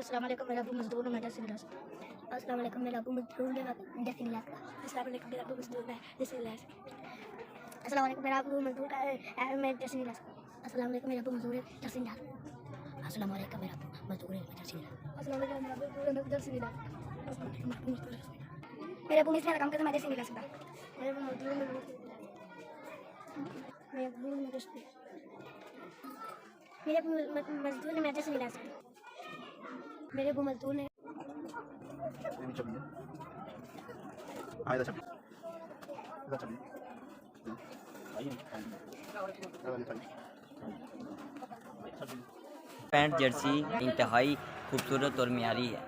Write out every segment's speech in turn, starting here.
अस्सलाम वालेकुम, मेरा अबू मजदूर है, मैं 10 क्लास। अस्सलाम वालेकुम, मेरा अबू मजदूर है, मैं 10 क्लास का। अस्सलाम वालेकुम, मेरा अबू मजदूर है, 10 क्लास। अस्सलाम वालेकुम, मेरा अबू मजदूर है, मैं 10 क्लास। अस्सलाम वालेकुम, मेरा अबू मजदूर है, 10 क्लास। अस्सलाम वालेकुम, मेरा अबू मजदूर है, 10 क्लास। अस्सलाम वालेकुम, मेरा अबू मजदूर है, 10 क्लास। मेरे अबू मिस्त्री का काम करते, मैं 10 क्लास का। मेरे अबू मजदूर है, मेरे अबू मजदूर मेरे मजदूर ने मैं 10 क्लास का। मेरे अबू मजदूर ने पैंट जर्सी इंतहाई खूबसूरत और मियारी है।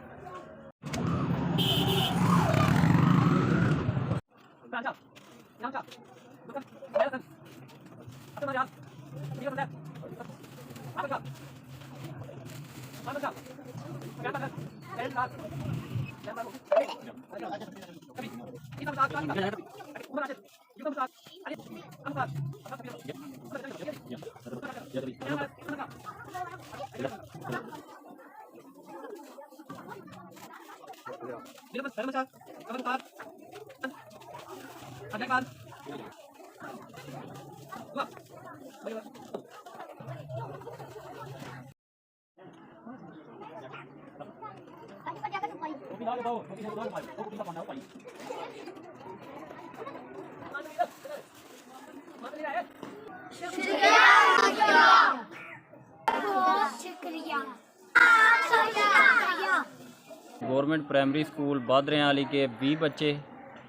गवर्नमेंट प्राइमरी स्कूल बादरें आली के 20 बच्चे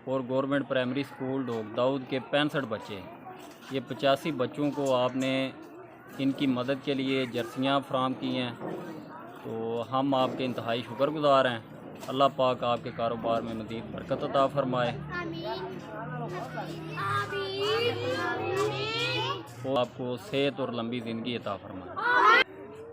और गवर्नमेंट प्राइमरी स्कूल ढोक दाऊद के 65 बच्चे। ये 85 बच्चों को आपने इनकी मदद के लिए जर्सियाँ फ्राहम की हैं, तो हम आपके इंतहाई शुक्रगुज़ार हैं। अल्लाह पाक आपके कारोबार में मज़ीद बरकत अता फरमाए और आपको सेहत और लंबी ज़िंदगी अता फरमाए।